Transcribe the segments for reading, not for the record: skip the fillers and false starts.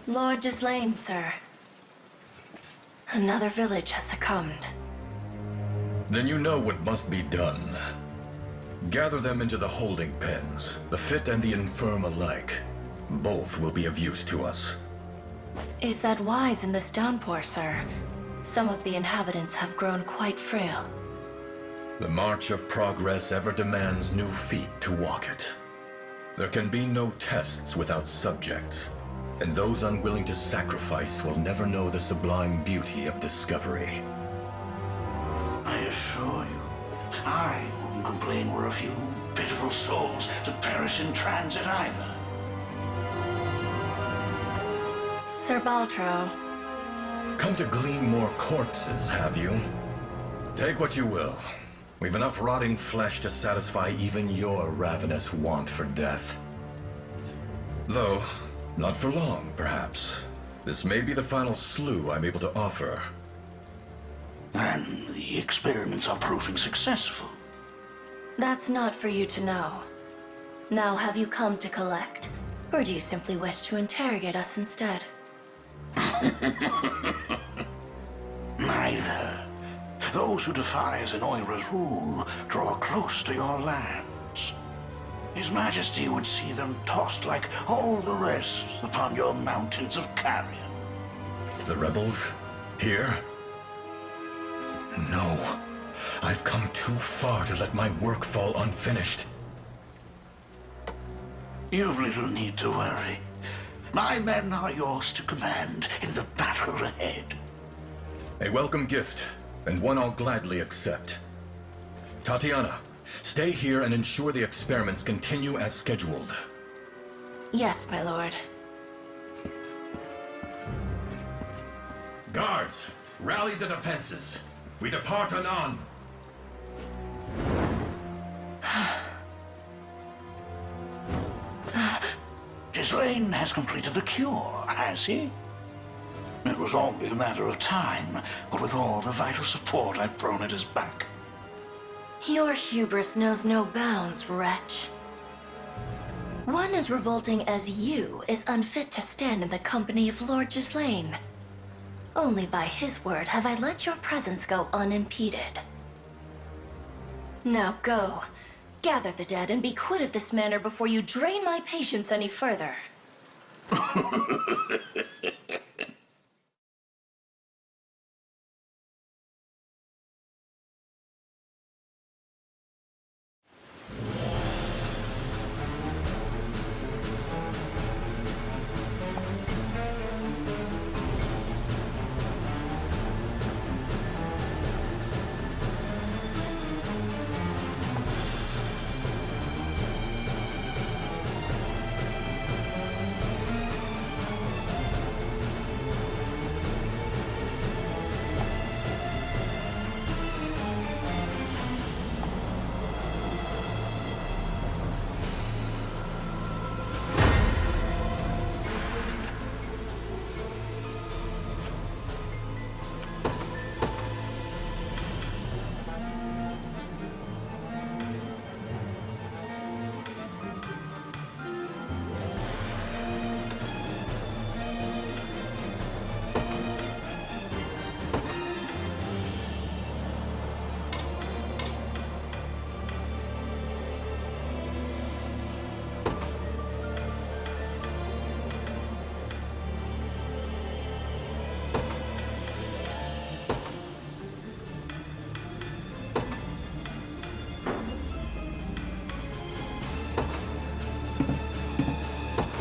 Lord Gislaine, sir. Another village has succumbed. Then you know what must be done. Gather them into the holding pens, the fit and the infirm alike. Both will be of use to us. Is that wise in this downpour, sir? Some of the inhabitants have grown quite frail. The march of progress ever demands new feet to walk it. There can be no tests without subjects, and those unwilling to sacrifice will never know the sublime beauty of discovery. I assure you, I wouldn't complain were a few pitiful souls to perish in transit either. Sir Baltro. Come to glean more corpses, have you? Take what you will. We've enough rotting flesh to satisfy even your ravenous want for death. Though, not for long, perhaps. This may be the final slew I'm able to offer. And the experiments are proving successful. That's not for you to know. Now have you come to collect, or do you simply wish to interrogate us instead? Neither. Those who defy Zenoira's rule draw close to your lands. His Majesty would see them tossed like all the rest upon your mountains of carrion. The rebels? Here? No. I've come too far to let my work fall unfinished. You've little need to worry. My men are yours to command in the battle ahead. A welcome gift, and one I'll gladly accept. Tatiana, stay here and ensure the experiments continue as scheduled. Yes, my lord. Guards, rally the defenses. We depart anon. Gislaine has completed the cure, has he? It was only a matter of time, but with all the vital support I've thrown at his back. Your hubris knows no bounds, wretch. One as revolting as you is unfit to stand in the company of Lord Gislaine. Only by his word have I let your presence go unimpeded. Now go. Gather the dead and be quit of this manor before you drain my patience any further.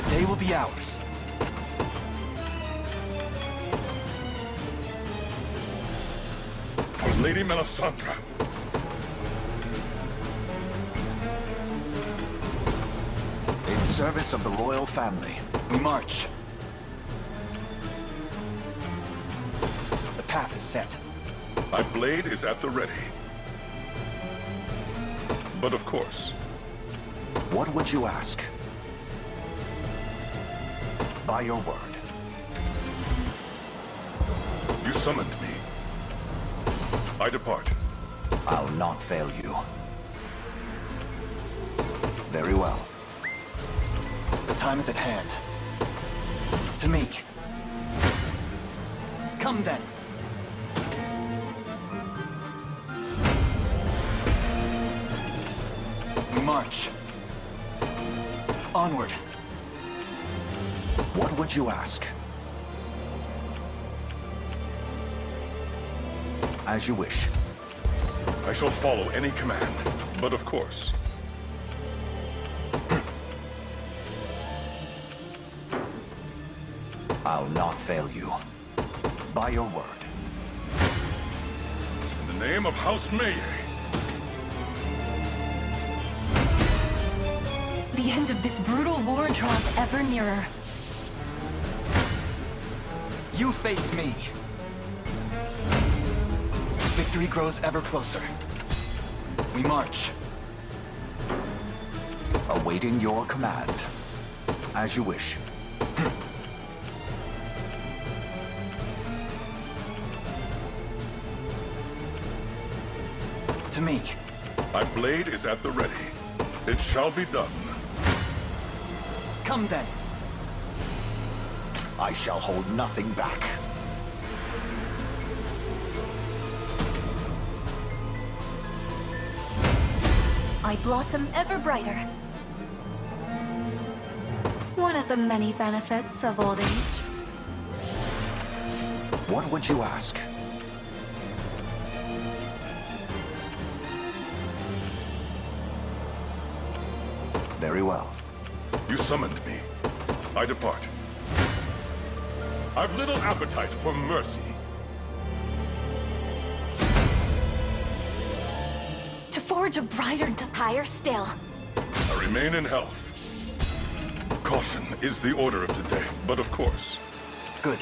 They will be ours. For Lady Melisandre. In service of the royal family, we march. The path is set. My blade is at the ready. But of course, What would you ask? By your word. you summoned me. I depart. I'll not fail you. Very well. The time is at hand. To me, Come then. We march. Onward. What would you ask? As you wish. I shall follow any command, but of course. I'll not fail you. By your word. In the name of House Meye. The end of this brutal war draws ever nearer. You face me. Victory grows ever closer. We march. Awaiting your command. As you wish. To me. My blade is at the ready. It shall be done. Come then. I shall hold nothing back. I blossom ever brighter. One of the many benefits of old age. What would you ask? Very well. You summoned me. I depart. I've little appetite for mercy. To forge a brighter, higher still. I remain in health. Caution is the order of the day, but of course. Good.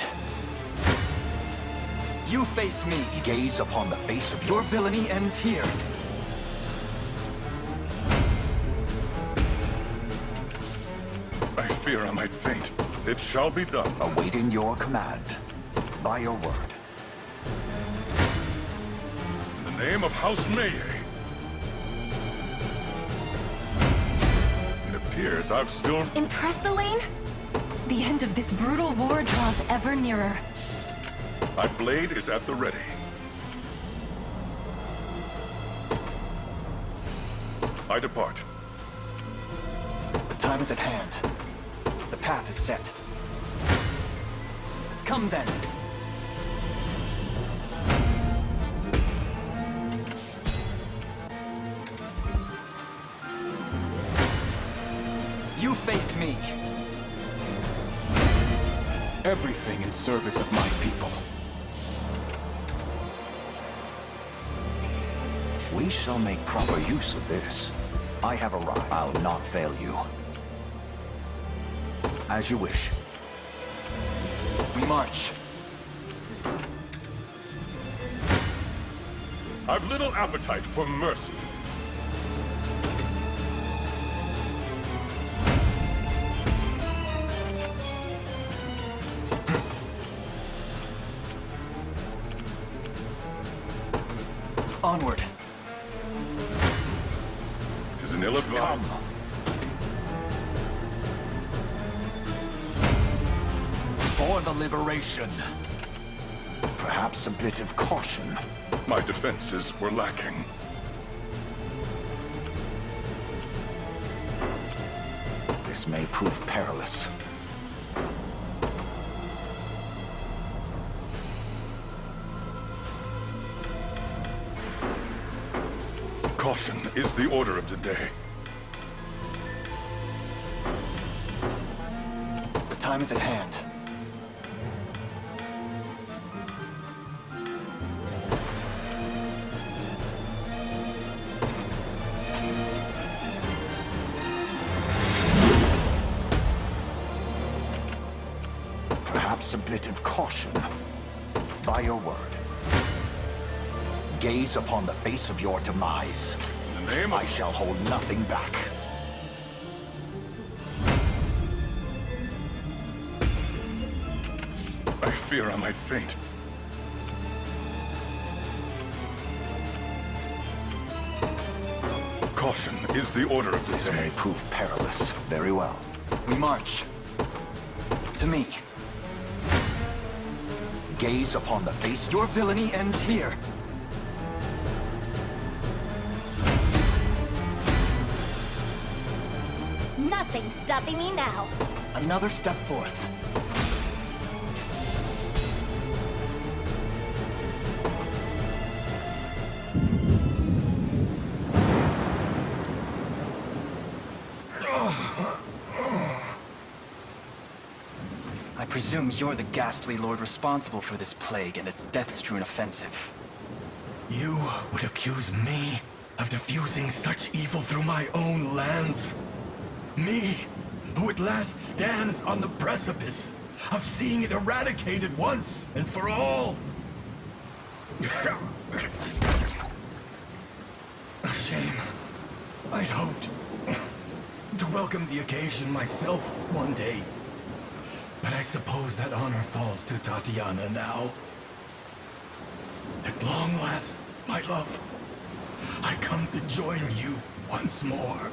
You face me. Gaze upon the face of Your villainy ends here. I fear I might faint. It shall be done. Awaiting your command. By your word. In the name of House Meye. It appears I've still... Impressed, Elaine? The end of this brutal war draws ever nearer. My blade is at the ready. I depart. The time is at hand. The path is set. Come then. You face me. Everything in service of my people. We shall make proper use of this. I have arrived. I'll not fail you. As you wish. We march. I've little appetite for mercy. Onward. 'Tis an ill-advised... Come. For the liberation. Perhaps a bit of caution. My defenses were lacking. This may prove perilous. Caution is the order of the day. The time is at hand. Perhaps a bit of caution. By your word. Gaze upon the face of your demise. In the name of... I shall hold nothing back. I fear I might faint. Caution is the order of the This day. may prove perilous. Very well. We march. To me. Gaze upon the face. Your villainy ends here. Nothing's stopping me now. Another step forth. I presume you're the ghastly lord responsible for this plague and its death-strewn offensive. You would accuse me of diffusing such evil through my own lands? Me, who at last stands on the precipice of seeing it eradicated once and for all? A shame. I'd hoped to welcome the occasion myself one day. But I suppose that honor falls to Tatiana now. At long last, my love, I come to join you once more.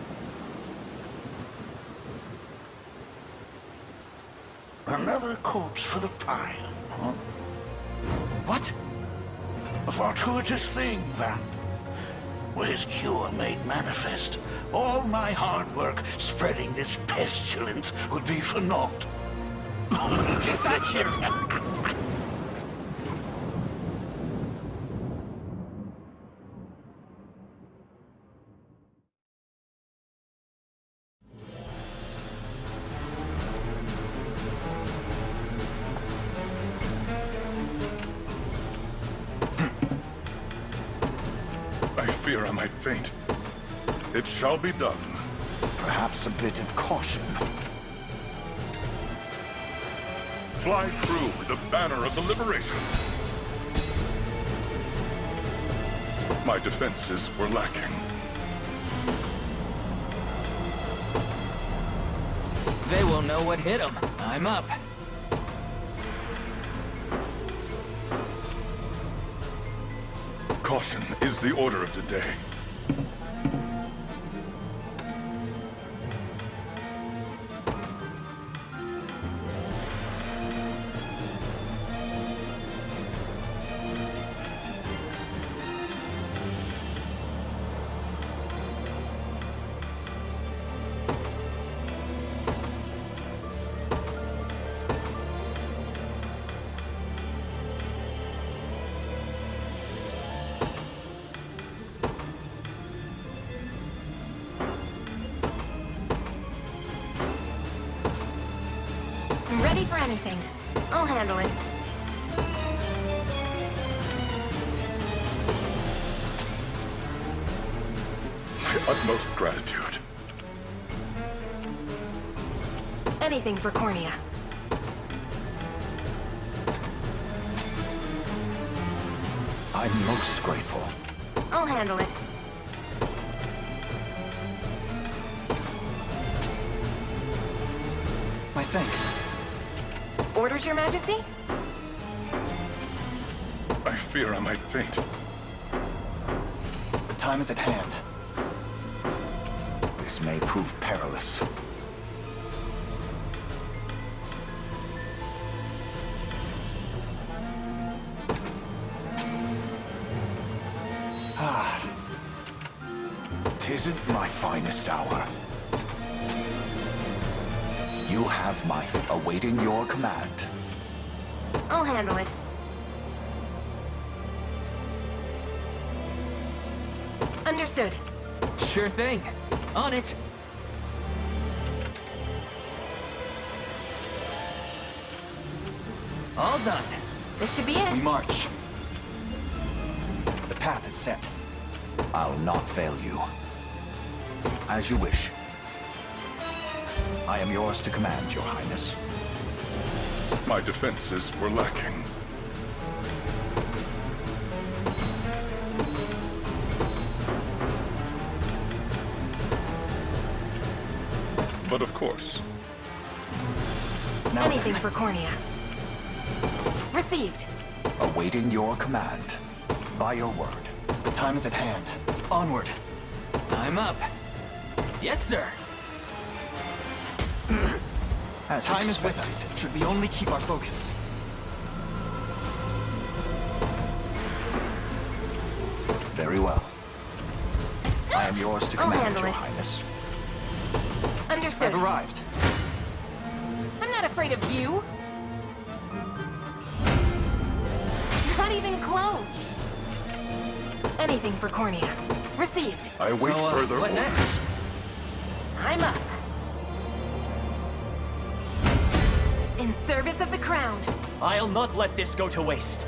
Another corpse for the pile. What? A fortuitous thing, that. Were his cure made manifest, all my hard work spreading this pestilence would be for naught. Get back here! I fear I might faint. It shall be done. Perhaps a bit of caution. Fly through with the banner of the liberation. My defenses were lacking. They will know what hit them. I'm up. Caution is the order of the day. I'm ready for anything. I'll handle it. My utmost gratitude. Anything for Cornea. I'm most grateful. I'll handle it. My thanks. Orders, Your Majesty? I fear I might faint. The time is at hand. This may prove perilous. Tisn't my finest hour. You have my awaiting your command. I'll handle it. Understood. Sure thing. On it. All done. This should be We it. march. The path is set. I'll not fail you. As you wish. I am yours to command, Your Highness. My defenses were lacking. But of course, Now Anything then. for Cornea. Received. Awaiting your command. By your word. The time is at hand. Onward. I'm up. Yes, sir. As Time is with expected. us. Should we only keep our focus? Very well. I am yours to I'll command, handle Your it. Highness. Understood. I've arrived. I'm not afraid of you. Not even close. Anything for Cornea. Received. I await further what orders. next? I'm up. In service of the crown. I'll not let this go to waste.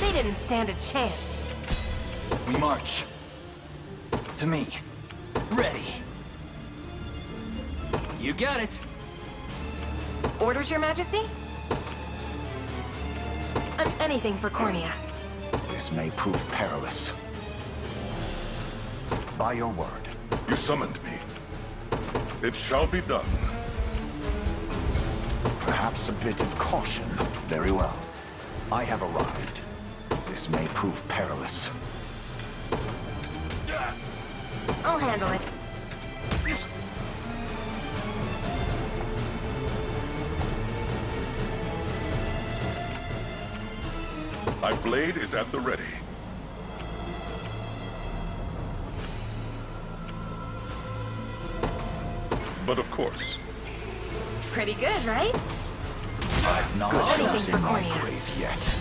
They didn't stand a chance. We march. To me. Ready. You got it. Orders, Your Majesty? Anything for Cornea. This may prove perilous. By your word. You summoned me. It shall be done. Perhaps a bit of caution. Very well. I have arrived. This may prove perilous. I'll handle it. My blade is at the ready. But of course, Pretty good, right? I've not Anything chosen for my Cornea. grave yet.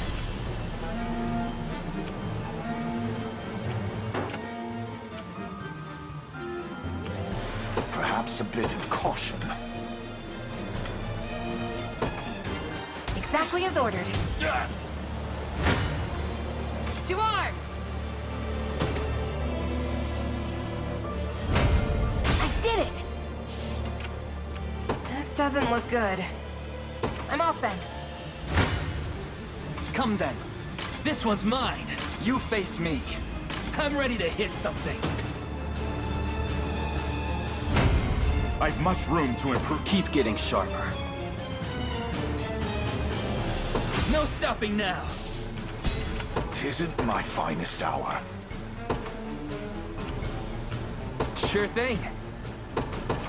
Perhaps a bit of caution. Exactly as ordered. To arms! I did it! This doesn't look good. I'm off then. Come then. This one's mine. You face me. I'm ready to hit something. I've much room to improve. Keep getting sharper. No stopping now. 'Tisn't my finest hour. Sure thing.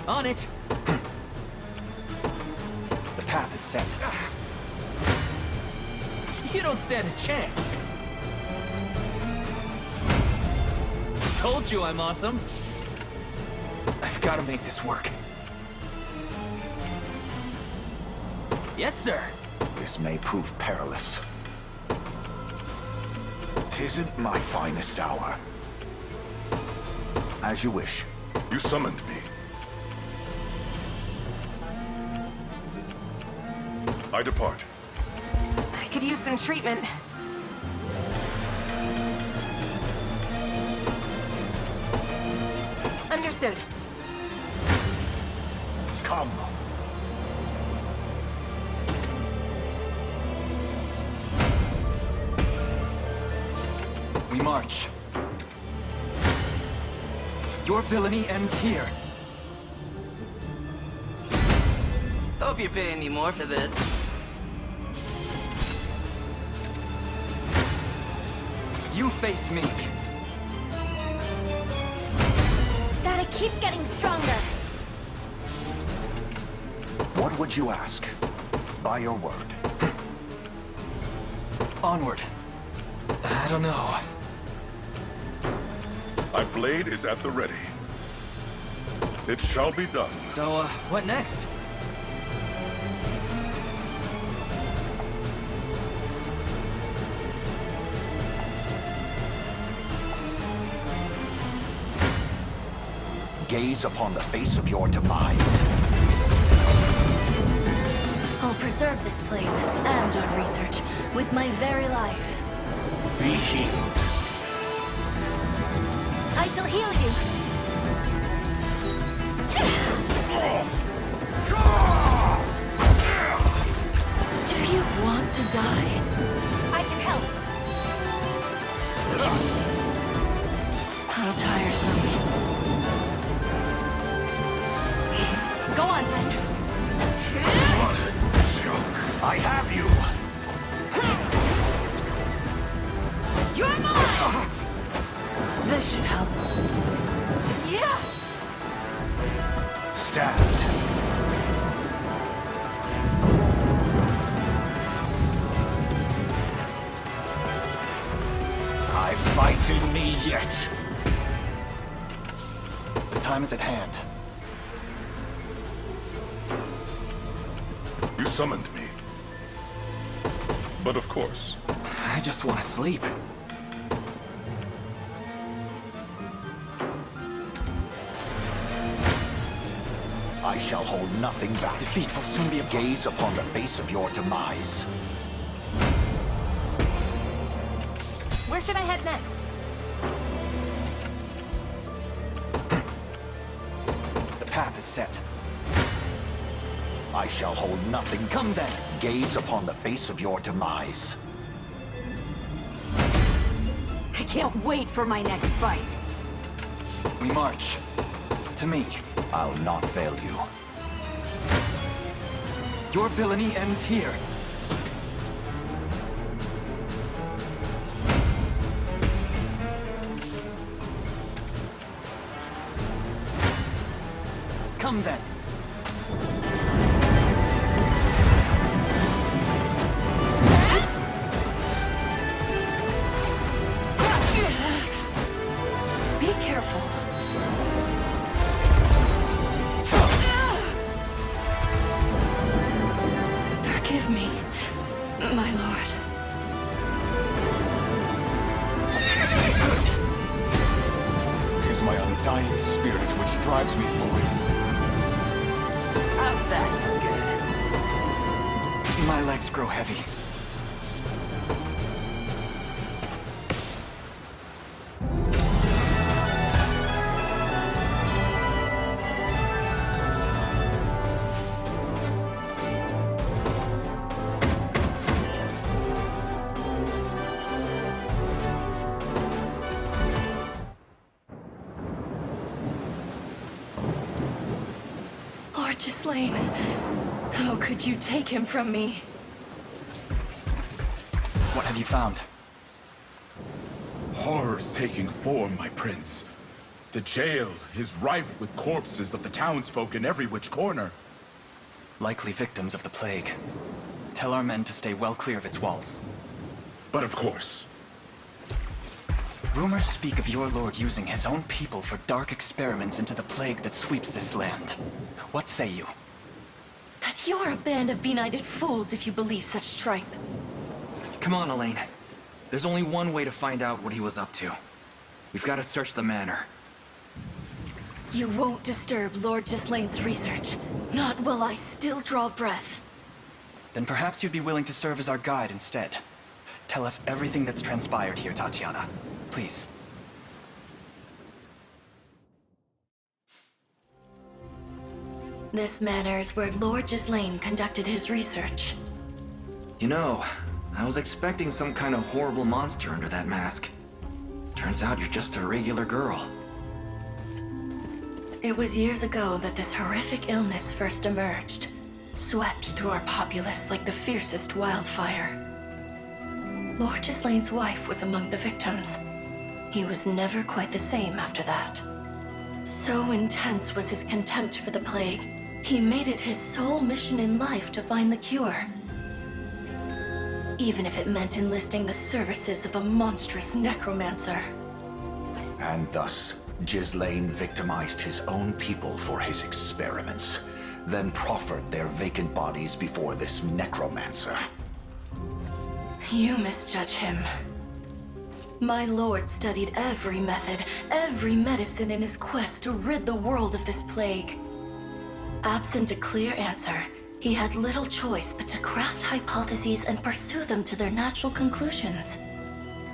On it. The path is set. You don't stand a chance. Told you I'm awesome. I've got to make this work. Yes, sir. This may prove perilous. 'Tisn't my finest hour. As you wish. you summoned me. I depart. I could use some treatment. Understood. Come. We march. Your villainy ends here. Hope you're paying me more for this. You face me. Gotta keep getting stronger. What would you ask? By your word. Onward. I don't know. My blade is at the ready. It shall be done. So, what next? Gaze upon the face of your demise. I'll preserve this place and your research with my very life. Be healed. I shall heal you. Do you want to die? I can help. How tiresome. Go on then. I have you! You're mine! This should help. Yeah! Stabbed. yet. The time is at hand. You summoned me. But of course. I just want to sleep. I shall hold nothing back. Defeat will soon be upon. Gaze upon the face of your demise. Where should I head next? The path is set. I shall hold nothing. Come then. Gaze upon the face of your demise. I can't wait for my next fight. We march. To me. I'll not fail you. Your villainy ends here. Come then. Be careful. Forgive me, my lord. Tis my undying spirit which drives me forth. How's that for good? My legs grow heavy. Lord Ghislaine, how could you take him from me? What have you found? Horrors taking form, my prince. The jail is rife with corpses of the townsfolk in every which corner. Likely victims of the plague. Tell our men to stay well clear of its walls. But of course. Rumors speak of your lord using his own people for dark experiments into the plague that sweeps this land. What say you? That you're a band of benighted fools if you believe such tripe. Come on, Elaine. There's only one way to find out what he was up to. We've got to search the manor. You won't disturb Lord Gislaine's research. Not while I still draw breath. Then perhaps you'd be willing to serve as our guide instead. Tell us everything that's transpired here, Tatiana. Please. This manor is where Lord Gislaine conducted his research. You know, I was expecting some kind of horrible monster under that mask. Turns out you're just a regular girl. It was years ago that this horrific illness first emerged, swept through our populace like the fiercest wildfire. Lord Gislaine's wife was among the victims. He was never quite the same after that. So intense was his contempt for the plague, he made it his sole mission in life to find the cure. Even if it meant enlisting the services of a monstrous necromancer. And thus, Gislaine victimized his own people for his experiments, then proffered their vacant bodies before this necromancer. You misjudge him. My lord studied every method, every medicine in his quest to rid the world of this plague. Absent a clear answer, he had little choice but to craft hypotheses and pursue them to their natural conclusions.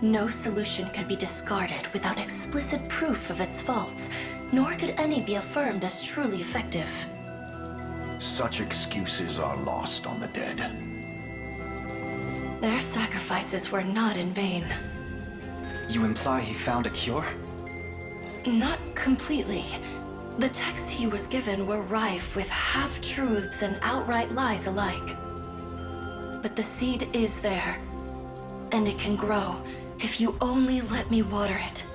No solution could be discarded without explicit proof of its faults, nor could any be affirmed as truly effective. Such excuses are lost on the dead. Their sacrifices were not in vain. You imply he found a cure? Not completely. The texts he was given were rife with half-truths and outright lies alike. But the seed is there, and it can grow if you only let me water it.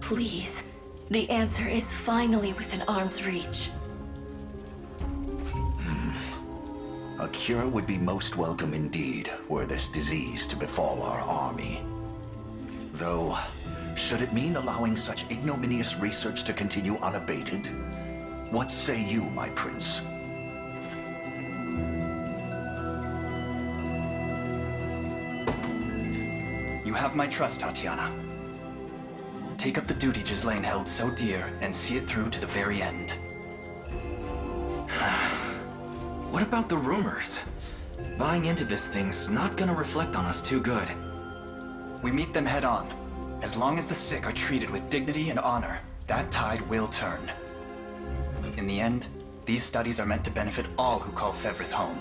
Please, the answer is finally within arm's reach. A cure would be most welcome indeed, were this disease to befall our army. Though, Should it mean allowing such ignominious research to continue unabated? What say you, my prince? You have my trust, Tatiana. Take up the duty Ghislaine held so dear and see it through to the very end. What about the rumors? Buying into this thing's not gonna reflect on us too good. We meet them head on. As long as the sick are treated with dignity and honor, that tide will turn. In the end, these studies are meant to benefit all who call Fevrith home.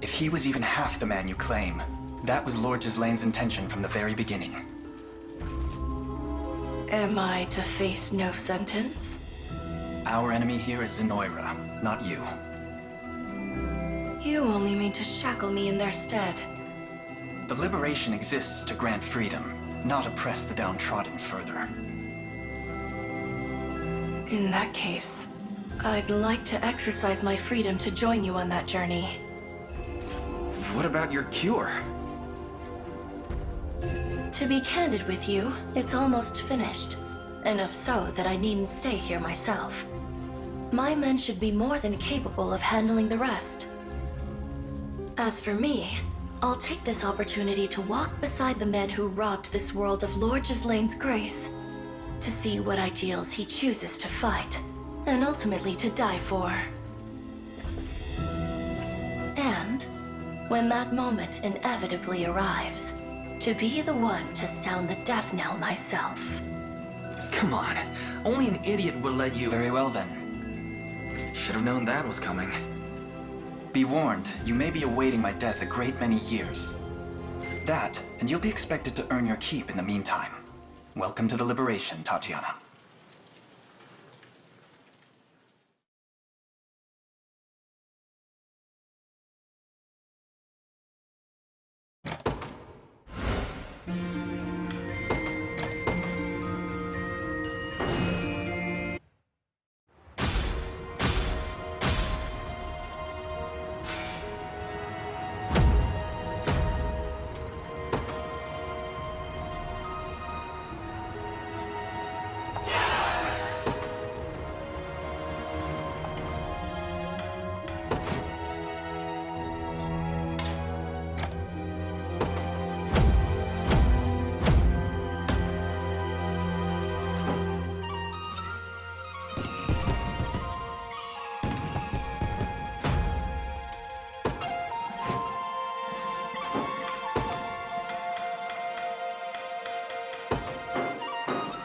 If he was even half the man you claim, that was Lord Gislaine's intention from the very beginning. Am I to face no sentence? Our enemy here is Zenoira, not you. You only mean to shackle me in their stead. The liberation exists to grant freedom, not oppress the downtrodden further. In that case, I'd like to exercise my freedom to join you on that journey. What about your cure? To be candid with you, it's almost finished. Enough so that I needn't stay here myself. My men should be more than capable of handling the rest. As for me, I'll take this opportunity to walk beside the men who robbed this world of Lord Gislaine's grace, to see what ideals he chooses to fight, and ultimately to die for. And, when that moment inevitably arrives, to be the one to sound the death knell myself. Come on, only an idiot would let you... Very well then. Should have known that was coming. Be warned, you may be awaiting my death a great many years. That, and you'll be expected to earn your keep in the meantime. Welcome to the liberation, Tatiana.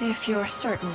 If you're certain.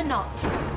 not.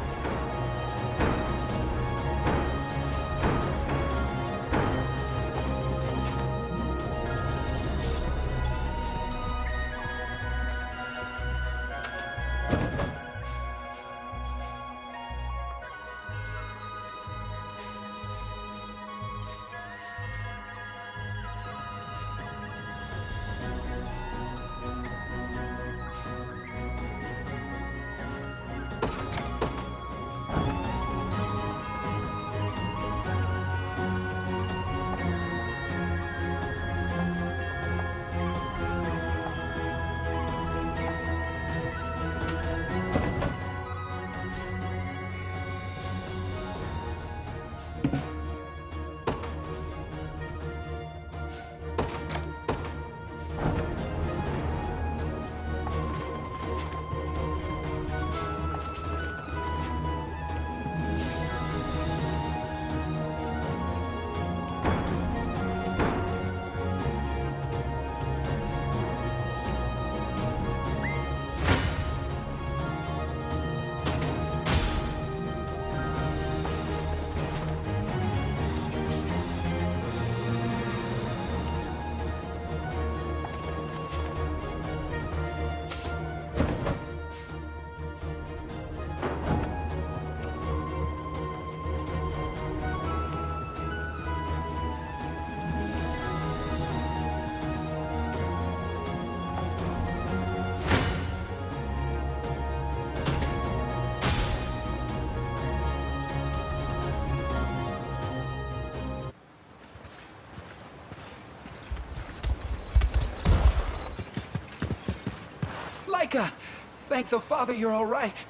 Thank the Father you're all right.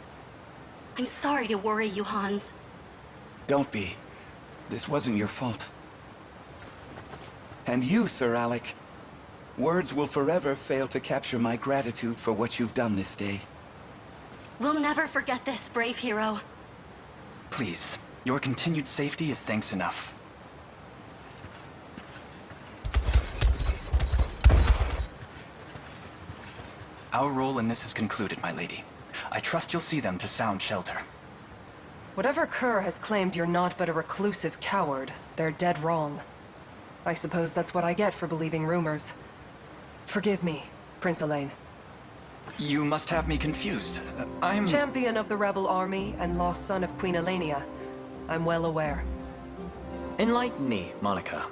I'm sorry to worry you, Hans. Don't be. This wasn't your fault. And you, Sir Alec. Words will forever fail to capture my gratitude for what you've done this day. We'll never forget this, brave hero. Please, your continued safety is thanks enough. Our role in this is concluded, my lady. I trust you'll see them to sound shelter. Whatever Kerr has claimed you're not but a reclusive coward, they're dead wrong. I suppose that's what I get for believing rumors. Forgive me, Prince Elaine. You must have me confused. I'm... Champion of the rebel army and lost son of Queen Elenia. I'm well aware. Enlighten me, Monica.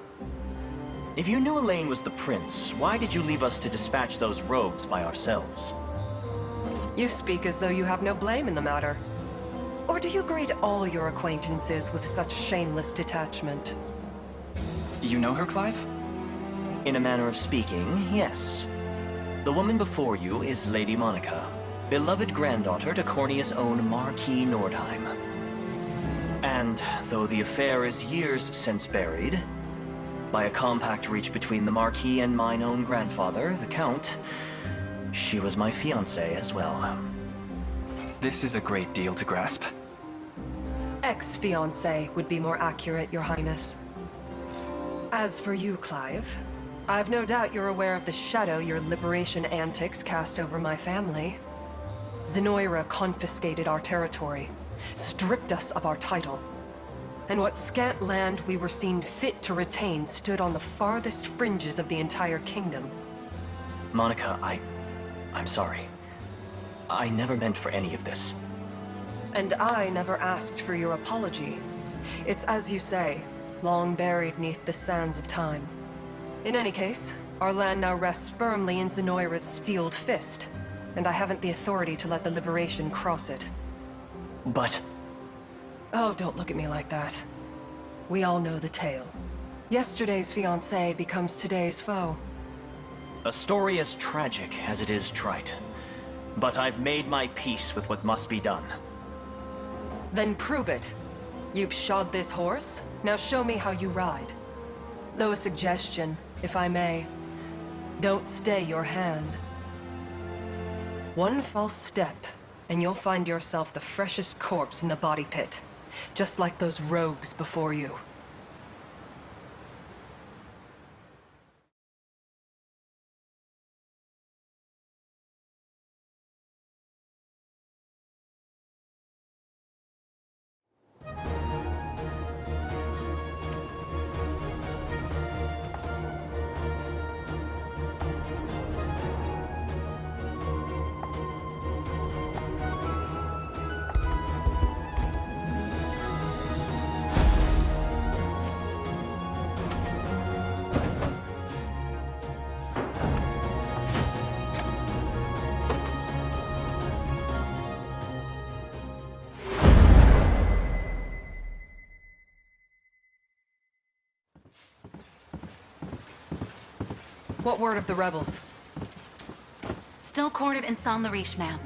If you knew Elaine was the prince, why did you leave us to dispatch those rogues by ourselves? You speak as though you have no blame in the matter. Or do you greet all your acquaintances with such shameless detachment? You know her, Clive? In a manner of speaking, yes. The woman before you is Lady Monica, beloved granddaughter to Cornia's own Marquis Nordheim. And though the affair is years since buried, by a compact reached between the Marquis and mine own grandfather, the Count, she was my fiancée as well. This is a great deal to grasp. Ex-fiancé would be more accurate, Your Highness. As for you, Clive, I've no doubt you're aware of the shadow your liberation antics cast over my family. Zenoira confiscated our territory, stripped us of our title, and what scant land we were seen fit to retain stood on the farthest fringes of the entire kingdom. Monica, I'm sorry. I never meant for any of this. And I never asked for your apology. It's as you say, long buried neath the sands of time. In any case, our land now rests firmly in Zenoira's steeled fist, and I haven't the authority to let the liberation cross it. But... Oh, don't look at me like that. We all know the tale. Yesterday's fiancé becomes today's foe. A story as tragic as it is trite. But I've made my peace with what must be done. Then prove it. You've shod this horse, now show me how you ride. Though a suggestion, if I may. Don't stay your hand. One false step, and you'll find yourself the freshest corpse in the body pit. Just like those rogues before you. What word of the rebels? Still quartered in Saint-Lariche, ma'am.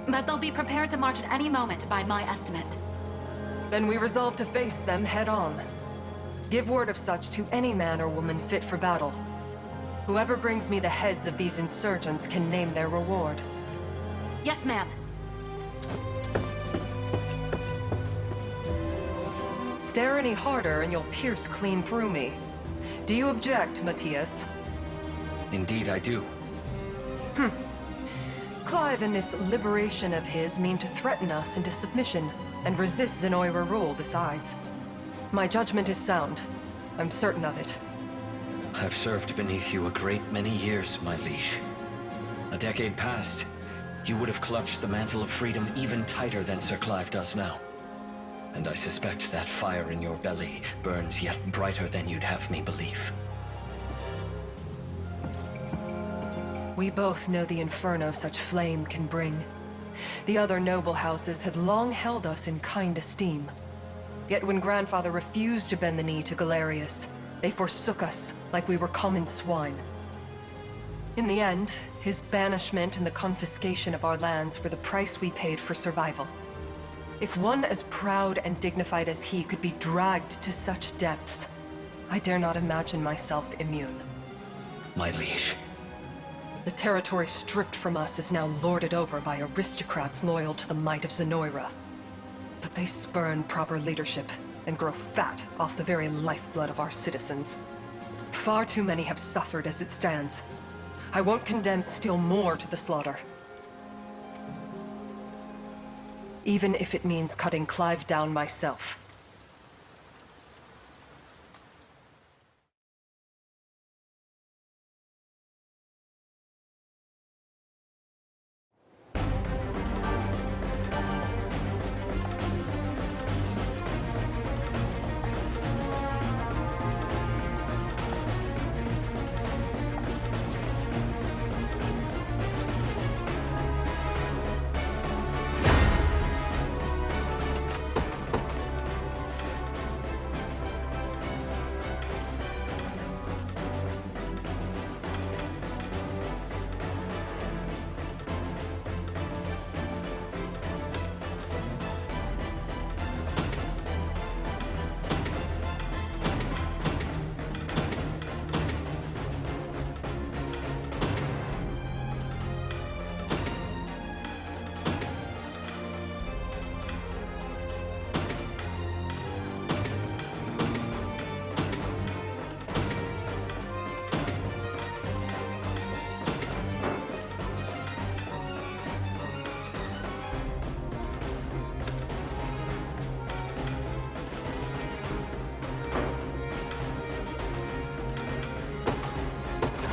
But they'll be prepared to march at any moment, by my estimate. Then we resolve to face them head-on. Give word of such to any man or woman fit for battle. Whoever brings me the heads of these insurgents can name their reward. Yes, ma'am. Stare any harder and you'll pierce clean through me. Do you object, Matthias? Indeed, I do. Clive and this liberation of his mean to threaten us into submission, and resist Zenoira rule besides. My judgment is sound. I'm certain of it. I've served beneath you a great many years, my liege. A decade past, you would have clutched the mantle of freedom even tighter than Sir Clive does now. And I suspect that fire in your belly burns yet brighter than you'd have me believe. We both know the inferno such flame can bring. The other noble houses had long held us in kind esteem. Yet when Grandfather refused to bend the knee to Galerius, they forsook us like we were common swine. In the end, his banishment and the confiscation of our lands were the price we paid for survival. If one as proud and dignified as he could be dragged to such depths, I dare not imagine myself immune. My liege. The territory stripped from us is now lorded over by aristocrats loyal to the might of Zenoira. But they spurn proper leadership and grow fat off the very lifeblood of our citizens. Far too many have suffered as it stands. I won't condemn still more to the slaughter. Even if it means cutting Clive down myself.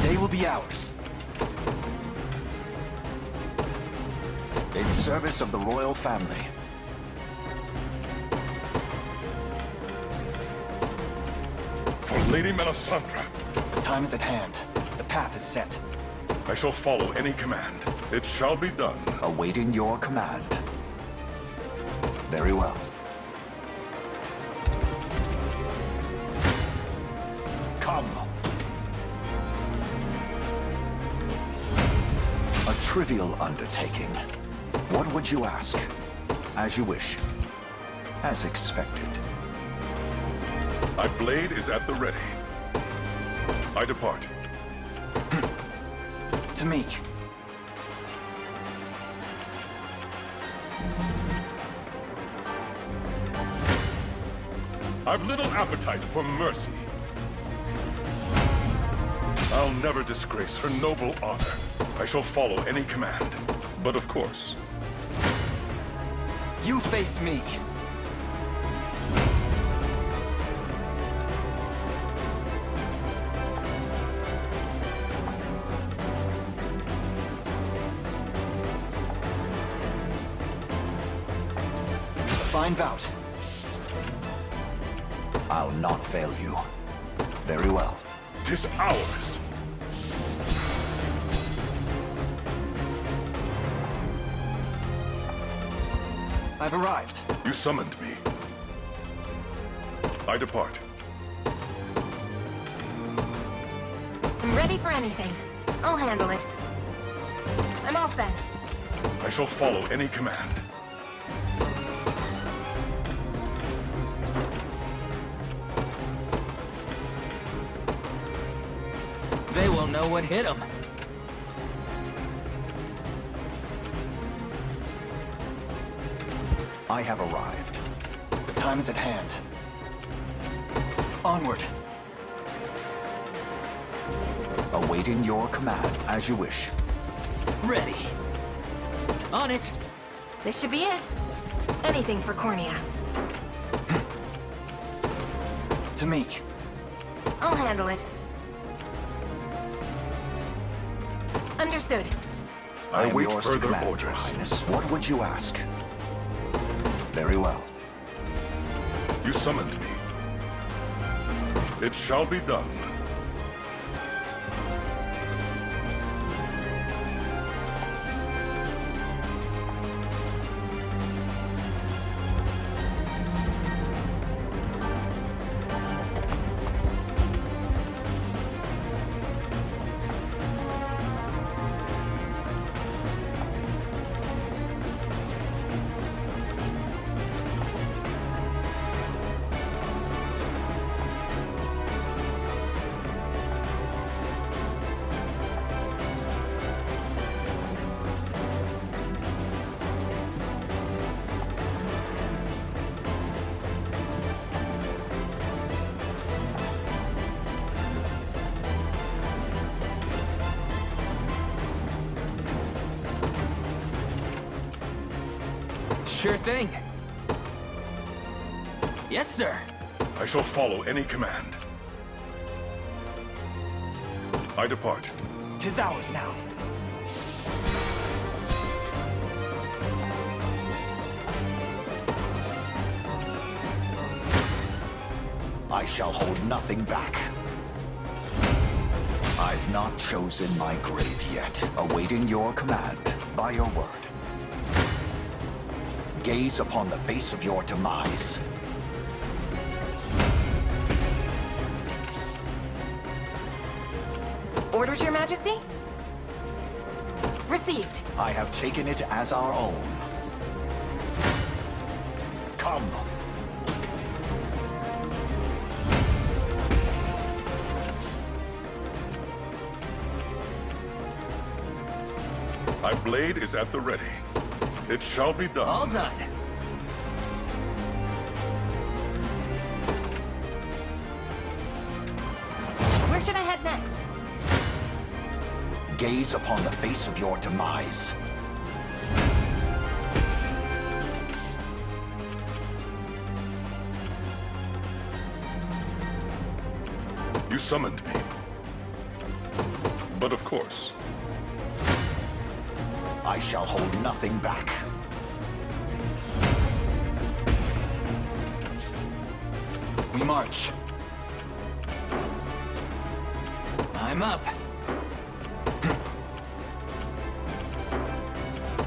They will be ours. In service of the royal family. For Lady Melisandre. The time is at hand. The path is set. I shall follow any command. It shall be done. Awaiting your command. Very well. Come. A trivial undertaking. What would you ask? As you wish. As expected. My blade is at the ready. I depart. To me. I've little appetite for mercy. I'll never disgrace her noble honor. I shall follow any command. But of course... You face me. A fine bout. I'll not fail you. Very well. 'Tis ours. I've arrived. You summoned me. I depart. I'm ready. Ready for anything. I'll handle it. I'm off then. I shall follow any command. They won't know what hit them. I have arrived. The time is at hand. Onward. Awaiting your command, as you wish. Ready. On it. This should be it. Anything for Cornea. To me. I'll handle it. Understood. I await yours to further command, orders. Your Highness. What would you ask? Very well. You summoned me. It shall be done. Sure thing. Yes, sir. I shall follow any command. I depart. 'Tis ours now. I shall hold nothing back. I've not chosen my grave yet. Awaiting your command, by your word. Gaze upon the face of your demise. Orders, Your Majesty? Received. I have taken it as our own. Come. My blade is at the ready. It shall be done. All done. Where should I head next? Gaze upon the face of your demise. You summoned me. But of course. I shall hold nothing back. We march. I'm up.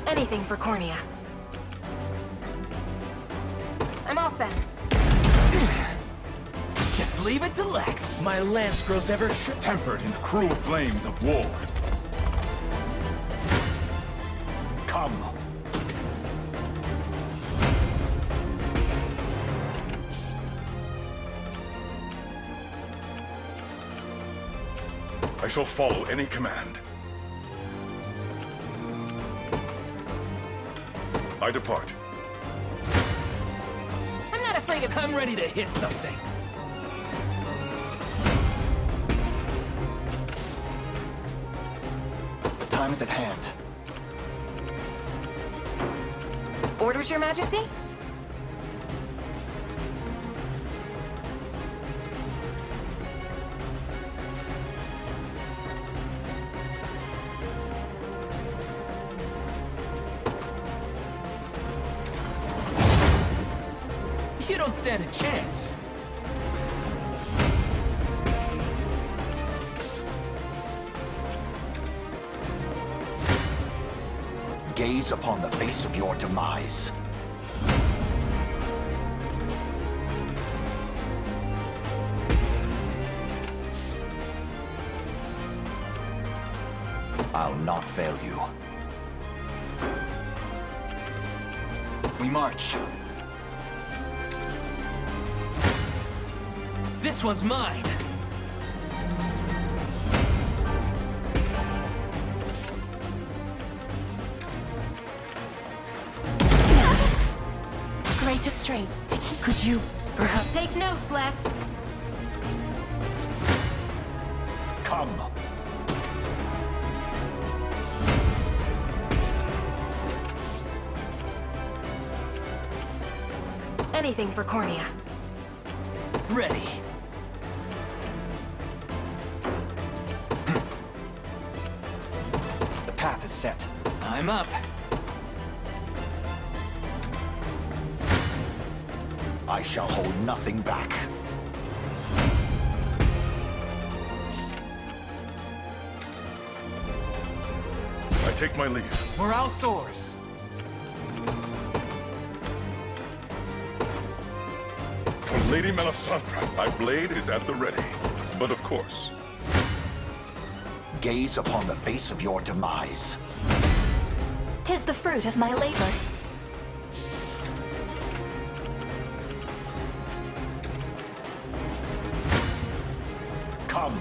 Anything for Cornea. I'm off then. Just leave it to Lex. My lance grows ever tempered in the cruel flames of war. Come. I shall follow any command. I depart. I'm not afraid of... I'm ready to hit something. The time is at hand. Orders, Your Majesty? You don't stand a chance. Gaze upon the face of your demise. I'll not fail you. We march. This one's mine! Greatest strength to keep... Could you perhaps take notes, Lex? Come. Anything for Cornea. Ready. The path is set. I'm up. I shall hold nothing back. I take my leave. Morale soars. For Lady Melisandre, my blade is at the ready. But of course, Gaze upon the face of your demise. 'Tis the fruit of my labor. Come.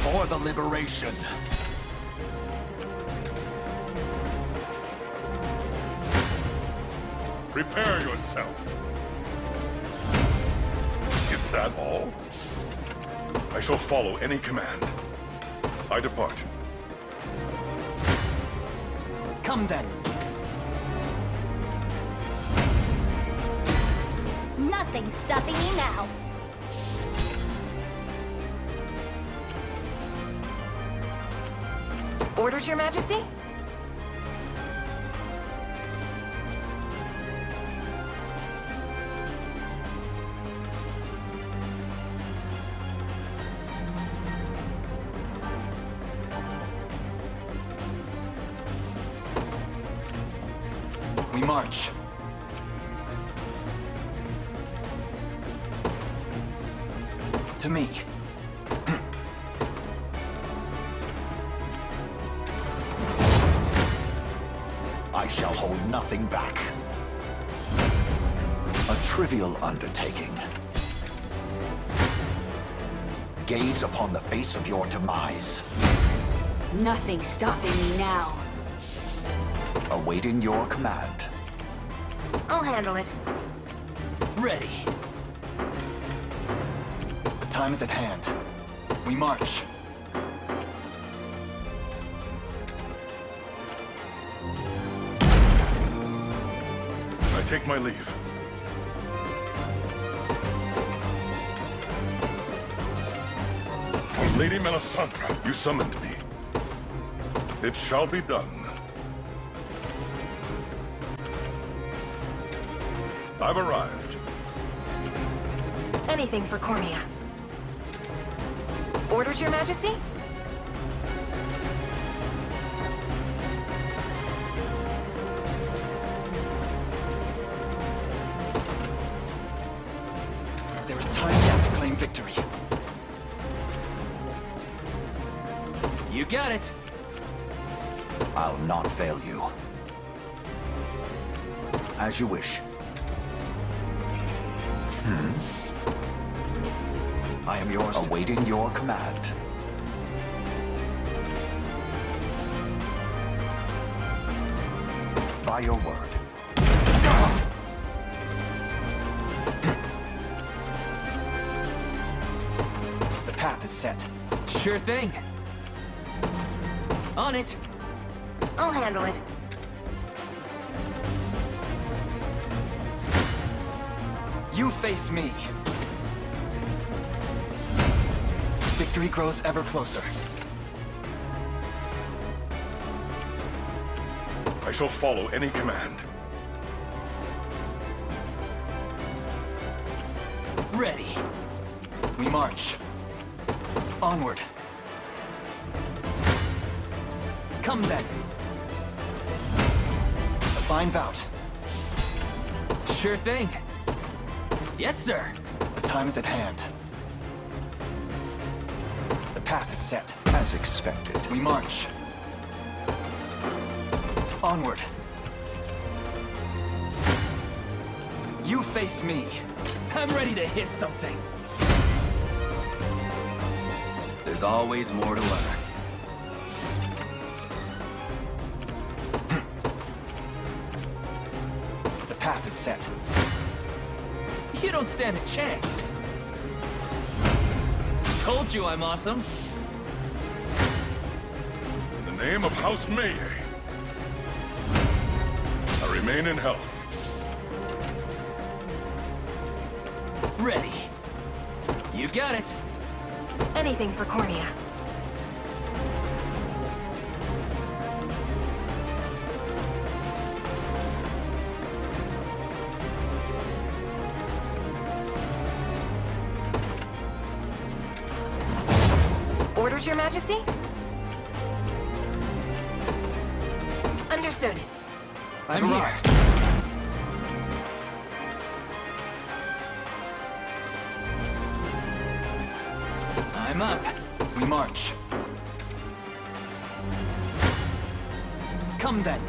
For the liberation. prepare yourself. Is that all? I shall follow any command. I depart. Come then. Nothing's stopping me now. Orders, Your Majesty? We march. To me. I shall hold nothing back. A trivial undertaking. Gaze upon the face of your demise. Nothing's stopping me now. Awaiting your command. I'll handle it. Ready. The time is at hand. We march. I take my leave. For Lady Melisandre, you summoned me. It shall be done. I've arrived. Anything for Cornea. Orders, Your Majesty? There is time yet to claim victory. You got it. I'll not fail you. As you wish. I am yours. Awaiting your command. By your word. The path is set. Sure thing. On it. I'll handle it. You face me. Victory grows ever closer. I shall follow any command. Ready. We march. Onward. Come then. A fine bout. Sure thing. Yes, sir. The time is at hand. The path is set. As expected. We march. Onward. You face me. I'm ready to hit something. There's always more to learn. The path is set. You don't stand a chance. Told you I'm awesome. In the name of House Mei, I remain in health. Ready. You got it. Anything for Cornea. Orders, Your Majesty? Understood. I'm here. I'm up. We march. Come then.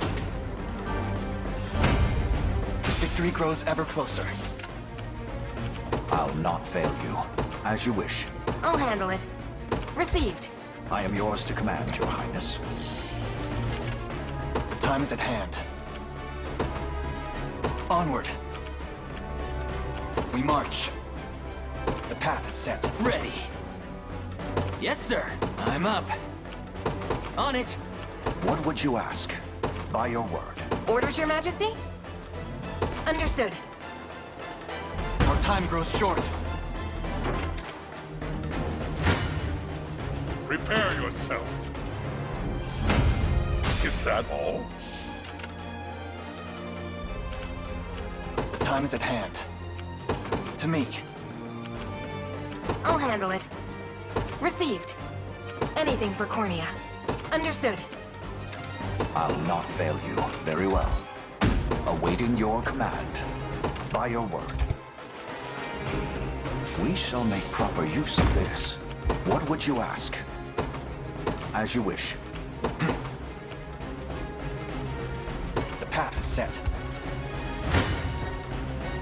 Victory grows ever closer. I'll not fail you. As you wish. I'll handle it. Received. I am yours to command, Your Highness. The time is at hand. Onward. We march. The path is set. Ready. Yes, sir. I'm up. On it. What would you ask? By your word. Orders, Your Majesty? Understood. Our time grows short. Prepare yourself. Is that all? The time is at hand. To me. I'll handle it. Received. Anything for Cornea. Understood. I'll not fail you. Very well. Awaiting your command. By your word. We shall make proper use of this. What would you ask? As you wish. The path is set.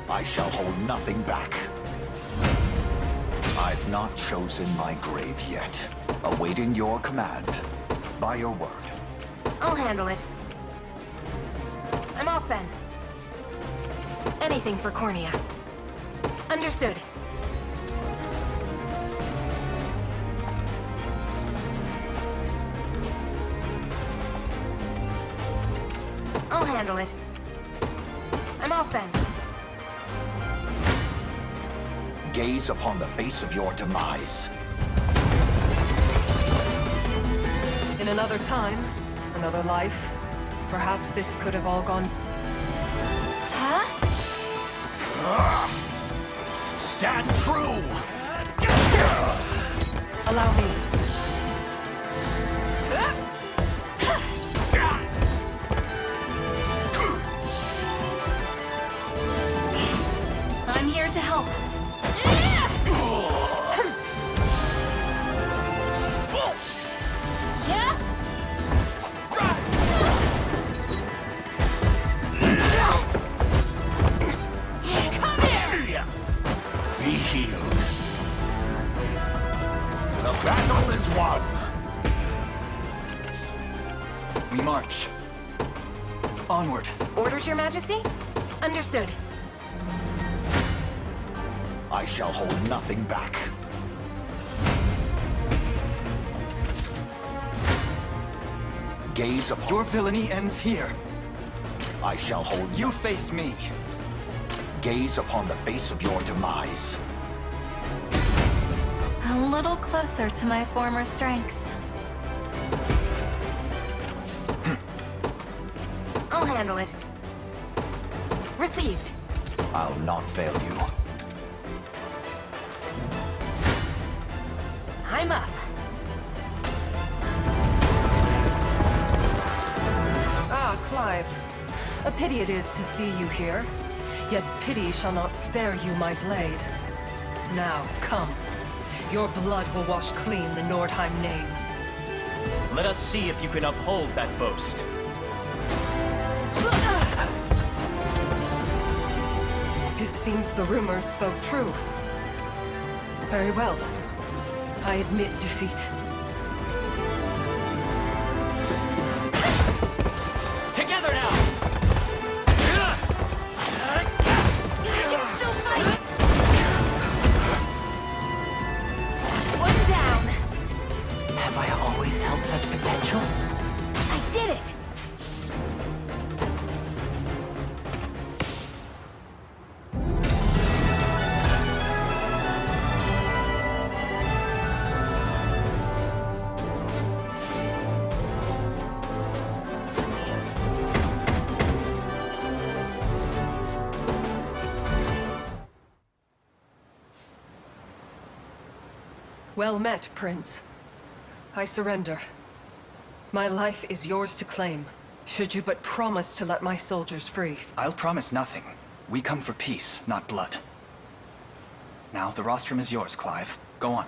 I shall hold nothing back. I've not chosen my grave yet. Awaiting your command. By your word. I'll handle it. I'm off then. Anything for Cornea. Understood. I'll handle it. I'm off then. Gaze upon the face of your demise. In another time, another life, perhaps this could have all gone... Huh? Stand true! Allow me. I'm here to help. Yeah? Come here! Be healed. The battle is won! We march. Onward. Orders, Your Majesty? Understood. I shall hold nothing back. Gaze upon... Your villainy ends here. I shall hold... You face me. Gaze upon the face of your demise. A little closer to my former strength. I'll handle it. Received. I'll not fail you. I'm up. Ah, Clive. A pity it is to see you here. Yet pity shall not spare you my blade. Now, come. Your blood will wash clean the Nordheim name. Let us see if you can uphold that boast. It seems the rumors spoke true. Very well. I admit defeat. Together now! I can still fight! One down! Have I always held such potential? I did it! Well met, Prince. I surrender. My life is yours to claim, should you but promise to let my soldiers free. I'll promise nothing. We come for peace, not blood. Now, the rostrum is yours, Clive. Go on.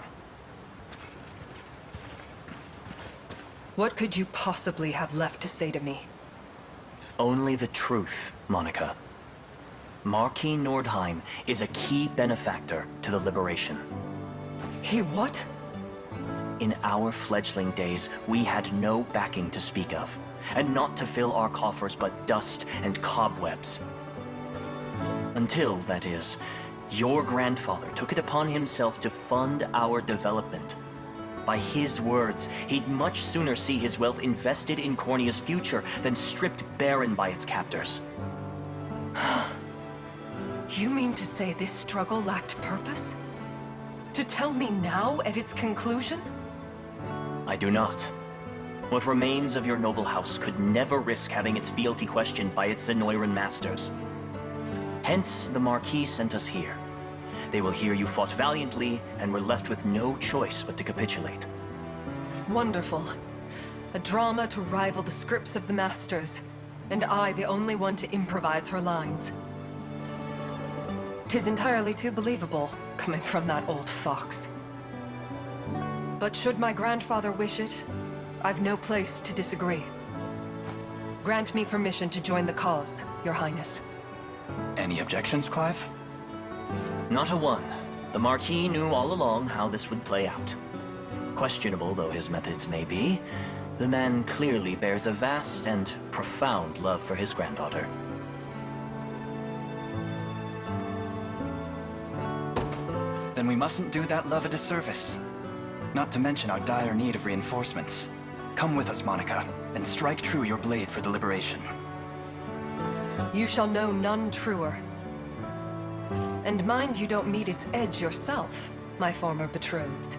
What could you possibly have left to say to me? Only the truth, Monica. Marquis Nordheim is a key benefactor to the Liberation. He what? In our fledgling days, we had no backing to speak of, and not to fill our coffers but dust and cobwebs. Until, that is, your grandfather took it upon himself to fund our development. By his words, he'd much sooner see his wealth invested in Cornia's future than stripped barren by its captors. You mean to say this struggle lacked purpose? To tell me now at its conclusion? I do not. What remains of your noble house could never risk having its fealty questioned by its Zenoiran masters. Hence, the Marquis sent us here. They will hear you fought valiantly, and were left with no choice but to capitulate. Wonderful. A drama to rival the scripts of the masters, and I the only one to improvise her lines. 'Tis entirely too believable, coming from that old fox. But should my grandfather wish it, I've no place to disagree. Grant me permission to join the cause, Your Highness. Any objections, Clive? Not a one. The Marquis knew all along how this would play out. Questionable though his methods may be, the man clearly bears a vast and profound love for his granddaughter. Then we mustn't do that love a disservice. Not to mention our dire need of reinforcements. Come with us, Monica, and strike true your blade for the Liberation. You shall know none truer. And mind you don't meet its edge yourself, my former betrothed.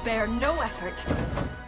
spare no effort.